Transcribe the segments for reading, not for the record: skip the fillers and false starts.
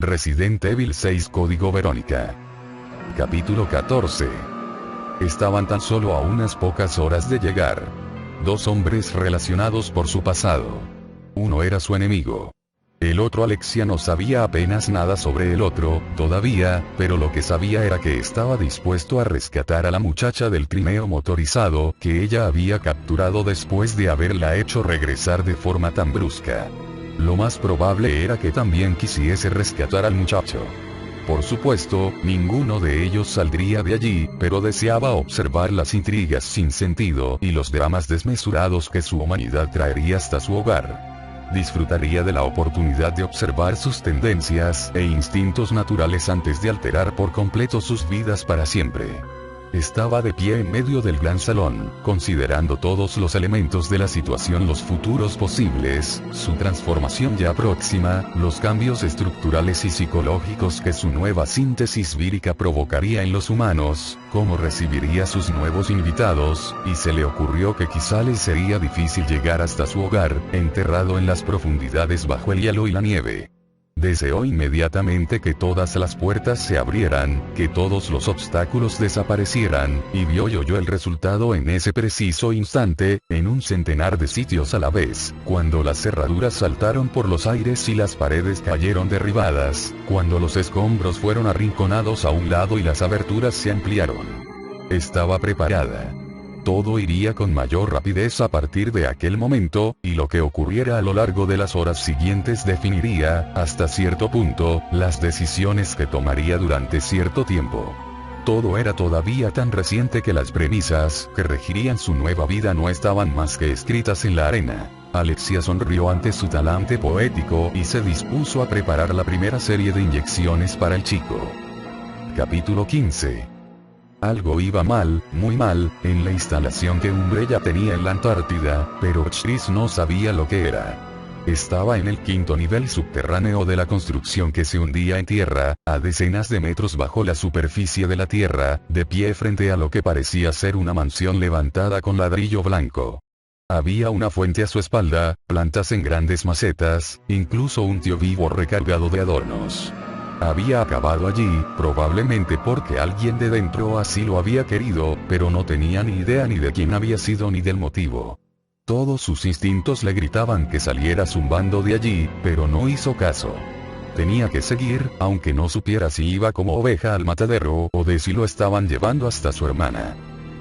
Resident Evil 6 Código Verónica. Capítulo 14. Estaban tan solo a unas pocas horas de llegar. Dos hombres relacionados por su pasado. Uno era su enemigo. El otro, Alexia, no sabía apenas nada sobre el otro, todavía, pero lo que sabía era que estaba dispuesto a rescatar a la muchacha del trineo motorizado que ella había capturado después de haberla hecho regresar de forma tan brusca. Lo más probable era que también quisiese rescatar al muchacho. Por supuesto, ninguno de ellos saldría de allí, pero deseaba observar las intrigas sin sentido y los dramas desmesurados que su humanidad traería hasta su hogar. Disfrutaría de la oportunidad de observar sus tendencias e instintos naturales antes de alterar por completo sus vidas para siempre. Estaba de pie en medio del gran salón, considerando todos los elementos de la situación, los futuros posibles, su transformación ya próxima, los cambios estructurales y psicológicos que su nueva síntesis vírica provocaría en los humanos, cómo recibiría a sus nuevos invitados, y se le ocurrió que quizá les sería difícil llegar hasta su hogar, enterrado en las profundidades bajo el hielo y la nieve. Deseó inmediatamente que todas las puertas se abrieran, que todos los obstáculos desaparecieran, y vio y oyó el resultado en ese preciso instante, en un centenar de sitios a la vez, cuando las cerraduras saltaron por los aires y las paredes cayeron derribadas, cuando los escombros fueron arrinconados a un lado y las aberturas se ampliaron. Estaba preparada. Todo iría con mayor rapidez a partir de aquel momento, y lo que ocurriera a lo largo de las horas siguientes definiría, hasta cierto punto, las decisiones que tomaría durante cierto tiempo. Todo era todavía tan reciente que las premisas que regirían su nueva vida no estaban más que escritas en la arena. Alexia sonrió ante su talante poético y se dispuso a preparar la primera serie de inyecciones para el chico. Capítulo 15. Algo iba mal, muy mal, en la instalación que Umbrella tenía en la Antártida, pero Chris no sabía lo que era. Estaba en el quinto nivel subterráneo de la construcción que se hundía en tierra, a decenas de metros bajo la superficie de la tierra, de pie frente a lo que parecía ser una mansión levantada con ladrillo blanco. Había una fuente a su espalda, plantas en grandes macetas, incluso un tío vivo recargado de adornos. Había acabado allí, probablemente porque alguien de dentro así lo había querido, pero no tenía ni idea ni de quién había sido ni del motivo. Todos sus instintos le gritaban que saliera zumbando de allí, pero no hizo caso. Tenía que seguir, aunque no supiera si iba como oveja al matadero o de si lo estaban llevando hasta su hermana.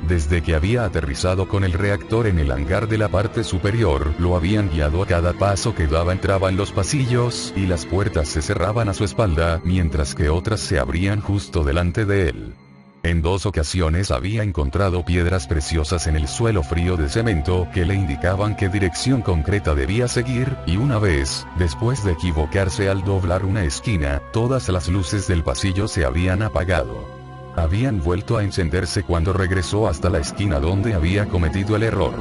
Desde que había aterrizado con el reactor en el hangar de la parte superior, lo habían guiado a cada paso que daba. Entraba en los pasillos, y las puertas se cerraban a su espalda, mientras que otras se abrían justo delante de él. En dos ocasiones había encontrado piedras preciosas en el suelo frío de cemento que le indicaban qué dirección concreta debía seguir, y una vez, después de equivocarse al doblar una esquina, todas las luces del pasillo se habían apagado. Habían vuelto a encenderse cuando regresó hasta la esquina donde había cometido el error.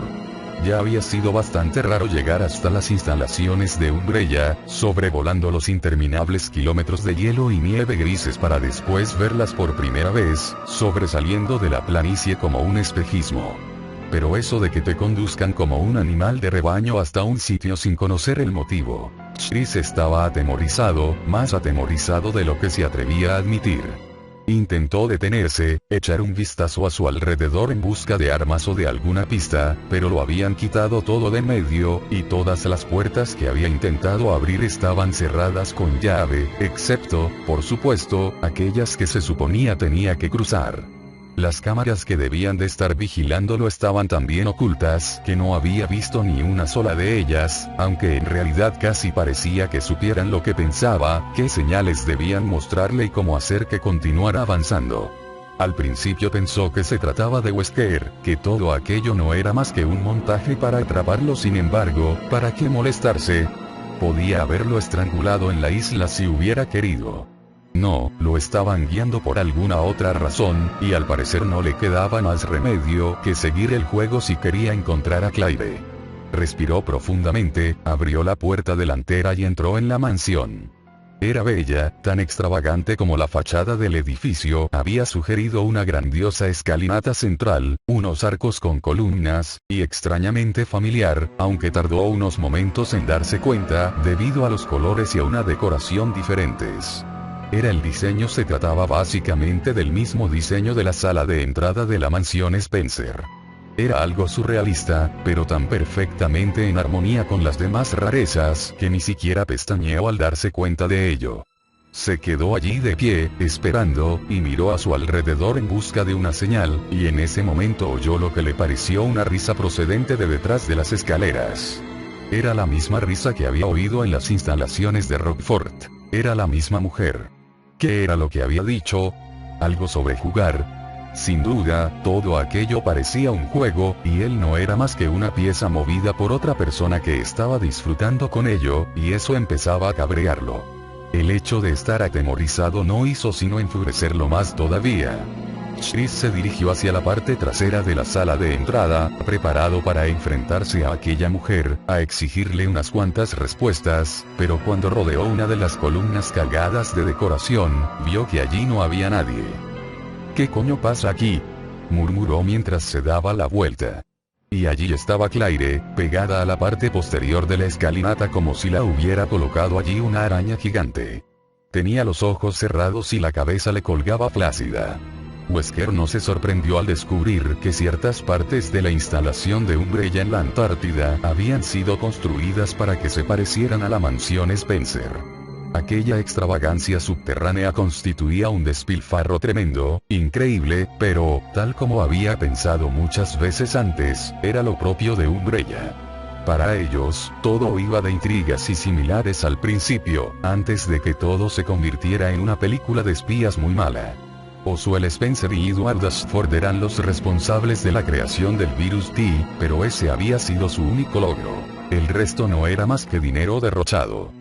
Ya había sido bastante raro llegar hasta las instalaciones de Umbrella, sobrevolando los interminables kilómetros de hielo y nieve grises para después verlas por primera vez, sobresaliendo de la planicie como un espejismo. Pero eso de que te conduzcan como un animal de rebaño hasta un sitio sin conocer el motivo. Chris estaba atemorizado, más atemorizado de lo que se atrevía a admitir. Intentó detenerse, echar un vistazo a su alrededor en busca de armas o de alguna pista, pero lo habían quitado todo de en medio, y todas las puertas que había intentado abrir estaban cerradas con llave, excepto, por supuesto, aquellas que se suponía tenía que cruzar. Las cámaras que debían de estar vigilándolo estaban tan bien ocultas que no había visto ni una sola de ellas, aunque en realidad casi parecía que supieran lo que pensaba, qué señales debían mostrarle y cómo hacer que continuara avanzando. Al principio pensó que se trataba de Wesker, que todo aquello no era más que un montaje para atraparlo. Sin embargo, ¿para qué molestarse? Podía haberlo estrangulado en la isla si hubiera querido. No, lo estaban guiando por alguna otra razón, y al parecer no le quedaba más remedio que seguir el juego si quería encontrar a Claire. Respiró profundamente, abrió la puerta delantera y entró en la mansión. Era bella, tan extravagante como la fachada del edificio había sugerido una grandiosa escalinata central, unos arcos con columnas, y extrañamente familiar, aunque tardó unos momentos en darse cuenta, debido a los colores y a una decoración diferentes. El diseño se trataba básicamente del mismo diseño de la sala de entrada de la mansión Spencer. Era algo surrealista, pero tan perfectamente en armonía con las demás rarezas que ni siquiera pestañeó al darse cuenta de ello. Se quedó allí de pie, esperando, y miró a su alrededor en busca de una señal, y en ese momento oyó lo que le pareció una risa procedente de detrás de las escaleras. Era la misma risa que había oído en las instalaciones de Rockford. Era la misma mujer. ¿Qué era lo que había dicho? Algo sobre jugar. Sin duda, todo aquello parecía un juego, y él no era más que una pieza movida por otra persona que estaba disfrutando con ello, y eso empezaba a cabrearlo. El hecho de estar atemorizado no hizo sino enfurecerlo más todavía. Chris se dirigió hacia la parte trasera de la sala de entrada, preparado para enfrentarse a aquella mujer, a exigirle unas cuantas respuestas, pero cuando rodeó una de las columnas cargadas de decoración, vio que allí no había nadie. ¿Qué coño pasa aquí?, murmuró mientras se daba la vuelta. Y allí estaba Claire, pegada a la parte posterior de la escalinata como si la hubiera colocado allí una araña gigante. Tenía los ojos cerrados y la cabeza le colgaba flácida. Wesker no se sorprendió al descubrir que ciertas partes de la instalación de Umbrella en la Antártida habían sido construidas para que se parecieran a la mansión Spencer. Aquella extravagancia subterránea constituía un despilfarro tremendo, increíble, pero, tal como había pensado muchas veces antes, era lo propio de Umbrella. Para ellos, todo iba de intrigas y similares al principio, antes de que todo se convirtiera en una película de espías muy mala. Oswald Spencer y Edward Ashford eran los responsables de la creación del virus T, pero ese había sido su único logro. El resto no era más que dinero derrochado.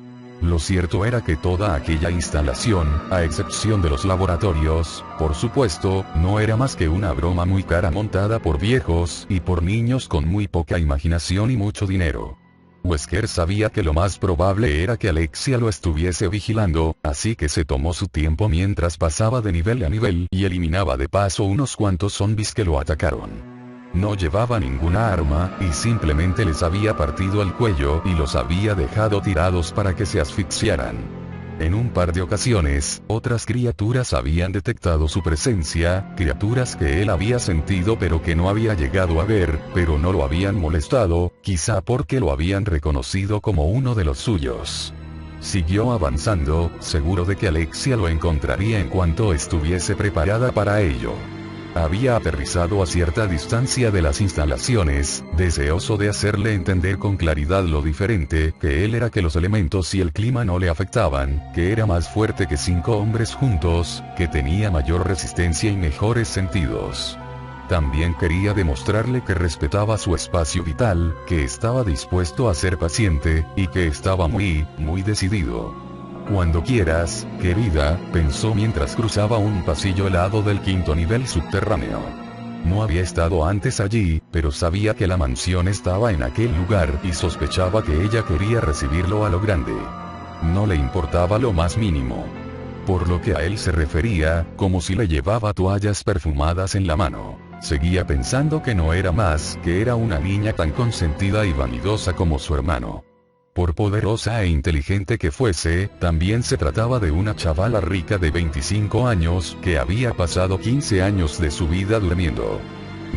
Lo cierto era que toda aquella instalación, a excepción de los laboratorios, por supuesto, no era más que una broma muy cara montada por viejos y por niños con muy poca imaginación y mucho dinero. Wesker sabía que lo más probable era que Alexia lo estuviese vigilando, así que se tomó su tiempo mientras pasaba de nivel a nivel y eliminaba de paso unos cuantos zombies que lo atacaron. No llevaba ninguna arma, y simplemente les había partido el cuello y los había dejado tirados para que se asfixiaran. En un par de ocasiones, otras criaturas habían detectado su presencia, criaturas que él había sentido pero que no había llegado a ver, pero no lo habían molestado, quizá porque lo habían reconocido como uno de los suyos. Siguió avanzando, seguro de que Alexia lo encontraría en cuanto estuviese preparada para ello. Había aterrizado a cierta distancia de las instalaciones, deseoso de hacerle entender con claridad lo diferente que él era, que los elementos y el clima no le afectaban, que era más fuerte que 5 hombres juntos, que tenía mayor resistencia y mejores sentidos. También quería demostrarle que respetaba su espacio vital, que estaba dispuesto a ser paciente, y que estaba muy decidido. Cuando quieras, querida, pensó mientras cruzaba un pasillo helado del 5º nivel subterráneo. No había estado antes allí, pero sabía que la mansión estaba en aquel lugar y sospechaba que ella quería recibirlo a lo grande. No le importaba lo más mínimo. Por lo que a él se refería, como si le llevaba toallas perfumadas en la mano. Seguía pensando que no era más, que era una niña tan consentida y vanidosa como su hermano. Por poderosa e inteligente que fuese, también se trataba de una chavala rica de 25 años, que había pasado 15 años de su vida durmiendo.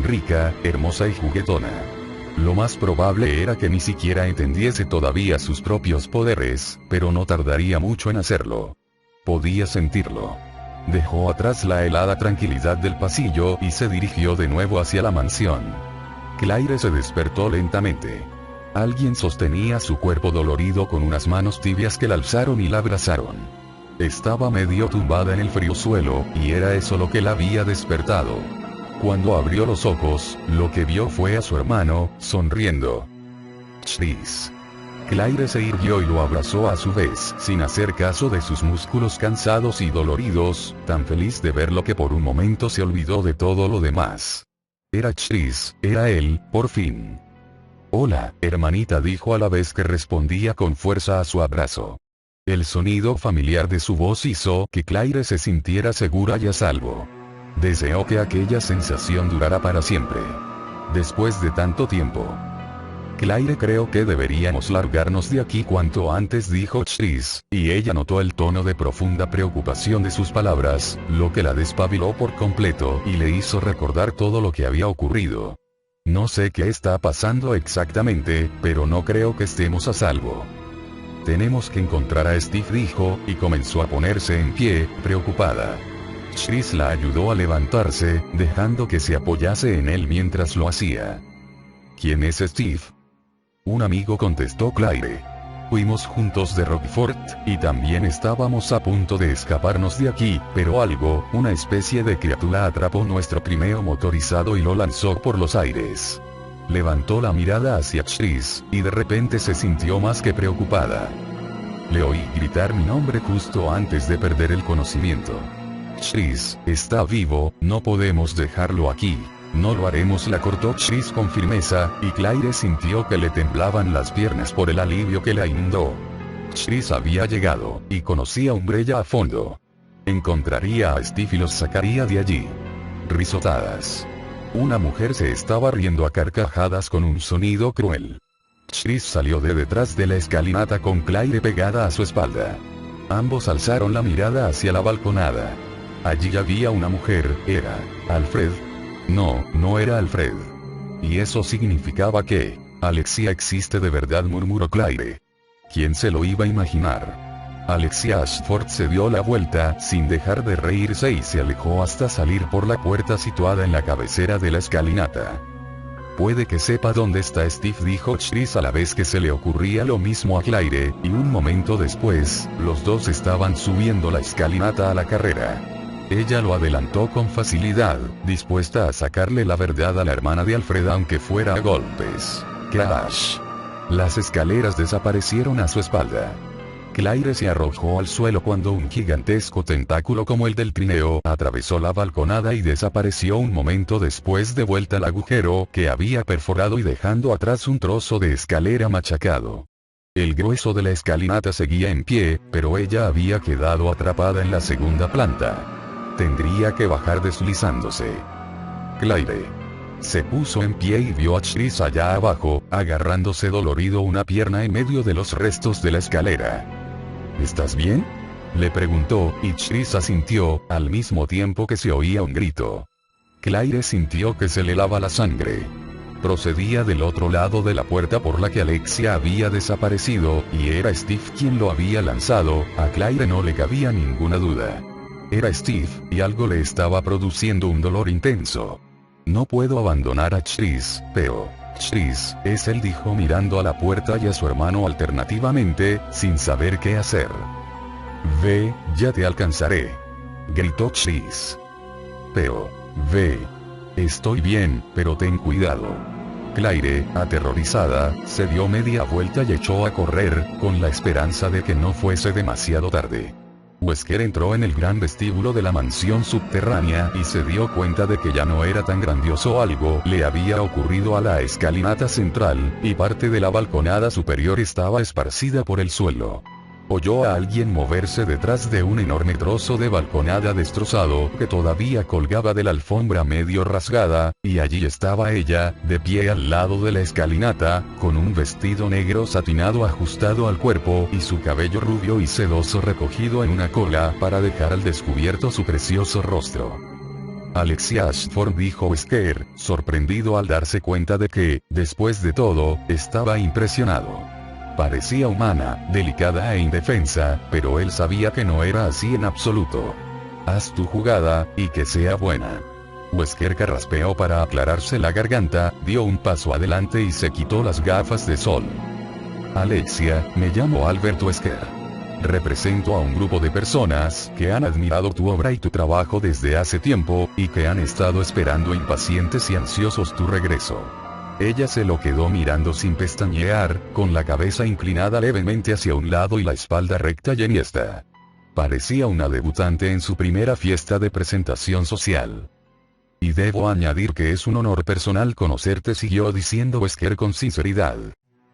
Rica, hermosa y juguetona. Lo más probable era que ni siquiera entendiese todavía sus propios poderes, pero no tardaría mucho en hacerlo. Podía sentirlo. Dejó atrás la helada tranquilidad del pasillo y se dirigió de nuevo hacia la mansión. Claire se despertó lentamente. Alguien sostenía su cuerpo dolorido con unas manos tibias que la alzaron y la abrazaron. Estaba medio tumbada en el frío suelo, y era eso lo que la había despertado. Cuando abrió los ojos, lo que vio fue a su hermano, sonriendo. Chris. Claire se irguió y lo abrazó a su vez, sin hacer caso de sus músculos cansados y doloridos, tan feliz de verlo que por un momento se olvidó de todo lo demás. Era Chris, era él, por fin. Hola, hermanita, dijo a la vez que respondía con fuerza a su abrazo. El sonido familiar de su voz hizo que Claire se sintiera segura y a salvo. Deseó que aquella sensación durara para siempre. Después de tanto tiempo. Claire, creo que deberíamos largarnos de aquí cuanto antes, dijo Chris, y ella notó el tono de profunda preocupación de sus palabras, lo que la despabiló por completo y le hizo recordar todo lo que había ocurrido. No sé qué está pasando exactamente, pero no creo que estemos a salvo. Tenemos que encontrar a Steve, dijo, y comenzó a ponerse en pie, preocupada. Chris la ayudó a levantarse, dejando que se apoyase en él mientras lo hacía. ¿Quién es Steve? Un amigo, contestó Claire. Fuimos juntos de Rockford, y también estábamos a punto de escaparnos de aquí, pero algo, una especie de criatura atrapó nuestro trineo motorizado y lo lanzó por los aires. Levantó la mirada hacia Chris, y de repente se sintió más que preocupada. Le oí gritar mi nombre justo antes de perder el conocimiento. Chris, está vivo, no podemos dejarlo aquí. No lo haremos, la cortó Chris con firmeza, y Claire sintió que le temblaban las piernas por el alivio que la inundó. Chris había llegado, y conocía Umbrella a fondo. Encontraría a Steve y los sacaría de allí. Risotadas. Una mujer se estaba riendo a carcajadas con un sonido cruel. Chris salió de detrás de la escalinata con Claire pegada a su espalda. Ambos alzaron la mirada hacia la balconada. Allí había una mujer, era Alfred. No, no era Alfred. Y eso significaba que Alexia existe de verdad, murmuró Claire. ¿Quién se lo iba a imaginar? Alexia Ashford se dio la vuelta, sin dejar de reírse, y se alejó hasta salir por la puerta situada en la cabecera de la escalinata. Puede que sepa dónde está Steve, dijo Chris a la vez que se le ocurría lo mismo a Claire, y un momento después, los dos estaban subiendo la escalinata a la carrera. Ella lo adelantó con facilidad, dispuesta a sacarle la verdad a la hermana de Alfred aunque fuera a golpes. Crash. Las escaleras desaparecieron a su espalda. Claire se arrojó al suelo cuando un gigantesco tentáculo como el del trineo atravesó la balconada y desapareció un momento después, de vuelta al agujero que había perforado y dejando atrás un trozo de escalera machacado. El grueso de la escalinata seguía en pie, pero ella había quedado atrapada en la segunda planta. Tendría que bajar deslizándose. Claire se puso en pie y vio a Chris allá abajo, agarrándose dolorido una pierna en medio de los restos de la escalera. ¿Estás bien?, le preguntó, y Chris asintió, al mismo tiempo que se oía un grito. Claire sintió que se le helaba la sangre. Procedía del otro lado de la puerta por la que Alexia había desaparecido, y era Steve quien lo había lanzado. A Claire no le cabía ninguna duda. Era Steve, y algo le estaba produciendo un dolor intenso. No puedo abandonar a Chris, pero Chris, es él, dijo mirando a la puerta y a su hermano alternativamente, sin saber qué hacer. Ve, ya te alcanzaré, gritó Chris. Pero, ve. Estoy bien, pero ten cuidado. Claire, aterrorizada, se dio media vuelta y echó a correr, con la esperanza de que no fuese demasiado tarde. Wesker entró en el gran vestíbulo de la mansión subterránea y se dio cuenta de que ya no era tan grandioso. Algo le había ocurrido a la escalinata central, y parte de la balconada superior estaba esparcida por el suelo. Oyó a alguien moverse detrás de un enorme trozo de balconada destrozado que todavía colgaba de la alfombra medio rasgada, y allí estaba ella, de pie al lado de la escalinata, con un vestido negro satinado ajustado al cuerpo y su cabello rubio y sedoso recogido en una cola para dejar al descubierto su precioso rostro. Alexia Ashford, dijo Wesker, sorprendido al darse cuenta de que, después de todo, estaba impresionado. Parecía humana, delicada e indefensa, pero él sabía que no era así en absoluto. Haz tu jugada, y que sea buena. Wesker carraspeó para aclararse la garganta, dio un paso adelante y se quitó las gafas de sol. Alexia, me llamo Albert Wesker. Represento a un grupo de personas que han admirado tu obra y tu trabajo desde hace tiempo, y que han estado esperando impacientes y ansiosos tu regreso. Ella se lo quedó mirando sin pestañear, con la cabeza inclinada levemente hacia un lado y la espalda recta y enhiesta. Parecía una debutante en su primera fiesta de presentación social. Y debo añadir que es un honor personal conocerte, siguió diciendo Wesker con sinceridad.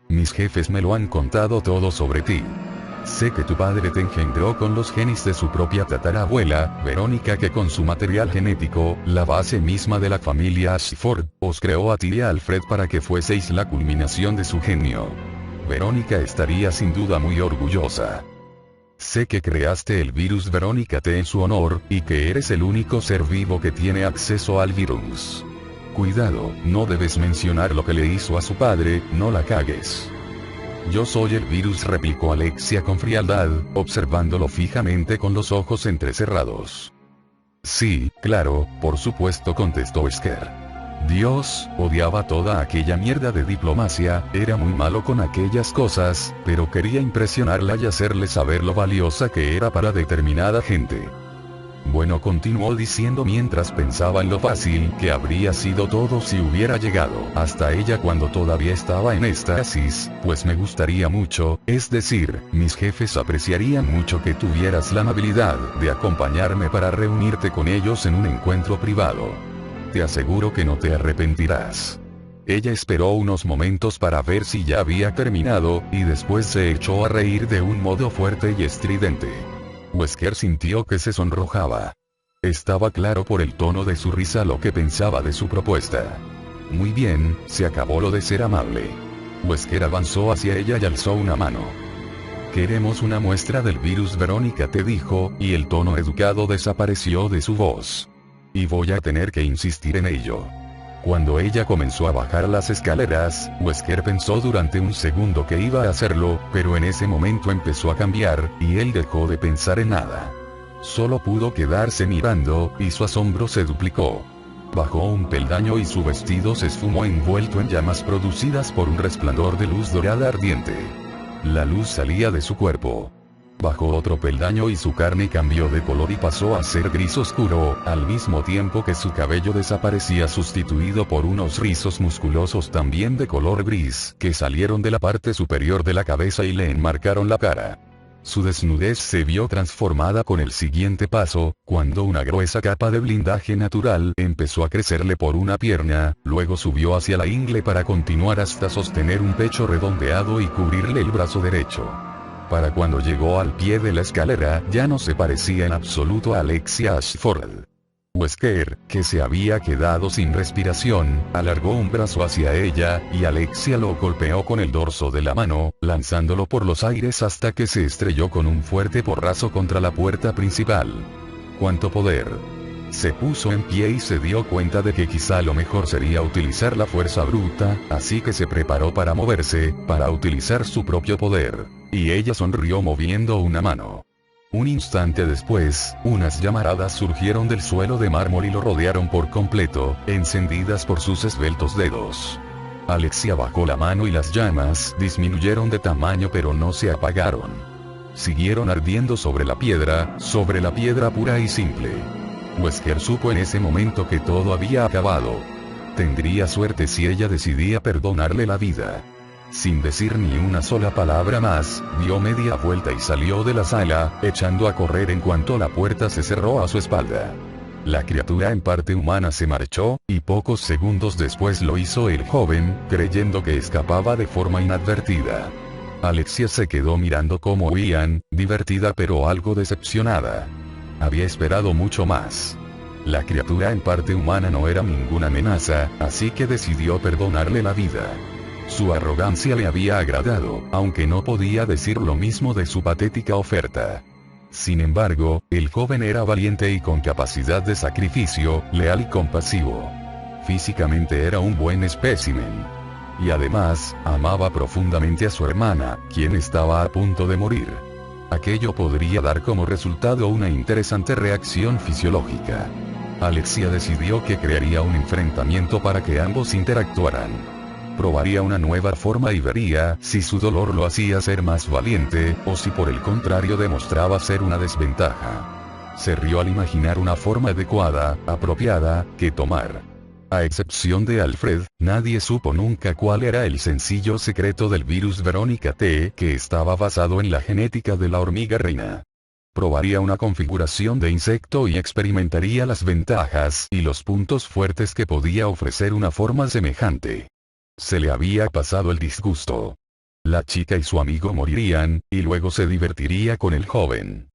Mis jefes me lo han contado todo sobre ti. Sé que tu padre te engendró con los genes de su propia tatarabuela, Verónica, que con su material genético, la base misma de la familia Ashford, os creó a ti y a Alfred para que fueseis la culminación de su genio. Verónica estaría sin duda muy orgullosa. Sé que creaste el virus Verónica T en su honor, y que eres el único ser vivo que tiene acceso al virus. Cuidado, no debes mencionar lo que le hizo a su padre, no la cagues. Yo soy el virus, replicó Alexia con frialdad, observándolo fijamente con los ojos entrecerrados. Sí, claro, por supuesto, contestó Wesker. Dios, odiaba toda aquella mierda de diplomacia, era muy malo con aquellas cosas, pero quería impresionarla y hacerle saber lo valiosa que era para determinada gente. Bueno, continuó diciendo mientras pensaba en lo fácil que habría sido todo si hubiera llegado hasta ella cuando todavía estaba en éxtasis, pues me gustaría mucho, es decir, mis jefes apreciarían mucho que tuvieras la amabilidad de acompañarme para reunirte con ellos en un encuentro privado. Te aseguro que no te arrepentirás. Ella esperó unos momentos para ver si ya había terminado, y después se echó a reír de un modo fuerte y estridente. Wesker sintió que se sonrojaba. Estaba claro por el tono de su risa lo que pensaba de su propuesta. Muy bien, se acabó lo de ser amable. Wesker avanzó hacia ella y alzó una mano. Queremos una muestra del virus, Verónica te dijo, y el tono educado desapareció de su voz. Y voy a tener que insistir en ello. Cuando ella comenzó a bajar las escaleras, Wesker pensó durante un segundo que iba a hacerlo, pero en ese momento empezó a cambiar, y él dejó de pensar en nada. Solo pudo quedarse mirando, y su asombro se duplicó. Bajó un peldaño y su vestido se esfumó envuelto en llamas producidas por un resplandor de luz dorada ardiente. La luz salía de su cuerpo. Bajó otro peldaño y su carne cambió de color y pasó a ser gris oscuro, al mismo tiempo que su cabello desaparecía sustituido por unos rizos musculosos también de color gris, que salieron de la parte superior de la cabeza y le enmarcaron la cara. Su desnudez se vio transformada con el siguiente paso, cuando una gruesa capa de blindaje natural empezó a crecerle por una pierna, luego subió hacia la ingle para continuar hasta sostener un pecho redondeado y cubrirle el brazo derecho. Para cuando llegó al pie de la escalera, ya no se parecía en absoluto a Alexia Ashford. Wesker, que se había quedado sin respiración, alargó un brazo hacia ella, y Alexia lo golpeó con el dorso de la mano, lanzándolo por los aires hasta que se estrelló con un fuerte porrazo contra la puerta principal. ¡Cuánto poder! Se puso en pie y se dio cuenta de que quizá lo mejor sería utilizar la fuerza bruta, así que se preparó para moverse, para utilizar su propio poder. Y ella sonrió moviendo una mano. Un instante después, unas llamaradas surgieron del suelo de mármol y lo rodearon por completo, encendidas por sus esbeltos dedos. Alexia bajó la mano y las llamas disminuyeron de tamaño pero no se apagaron. Siguieron ardiendo sobre la piedra pura y simple. Wesker supo en ese momento que todo había acabado. Tendría suerte si ella decidía perdonarle la vida. Sin decir ni una sola palabra más, dio media vuelta y salió de la sala, echando a correr en cuanto la puerta se cerró a su espalda. La criatura en parte humana se marchó, y pocos segundos después lo hizo el joven, creyendo que escapaba de forma inadvertida. Alexia se quedó mirando cómo huían, divertida pero algo decepcionada. Había esperado mucho más. La criatura en parte humana no era ninguna amenaza, así que decidió perdonarle la vida. Su arrogancia le había agradado, aunque no podía decir lo mismo de su patética oferta. Sin embargo, el joven era valiente y con capacidad de sacrificio, leal y compasivo. Físicamente era un buen espécimen. Y además, amaba profundamente a su hermana, quien estaba a punto de morir. Aquello podría dar como resultado una interesante reacción fisiológica. Alexia decidió que crearía un enfrentamiento para que ambos interactuaran. Probaría una nueva forma y vería si su dolor lo hacía ser más valiente, o si por el contrario demostraba ser una desventaja. Se rió al imaginar una forma adecuada, apropiada, que tomar. A excepción de Alfred, nadie supo nunca cuál era el sencillo secreto del virus Verónica T, que estaba basado en la genética de la hormiga reina. Probaría una configuración de insecto y experimentaría las ventajas y los puntos fuertes que podía ofrecer una forma semejante. Se le había pasado el disgusto. La chica y su amigo morirían, y luego se divertiría con el joven.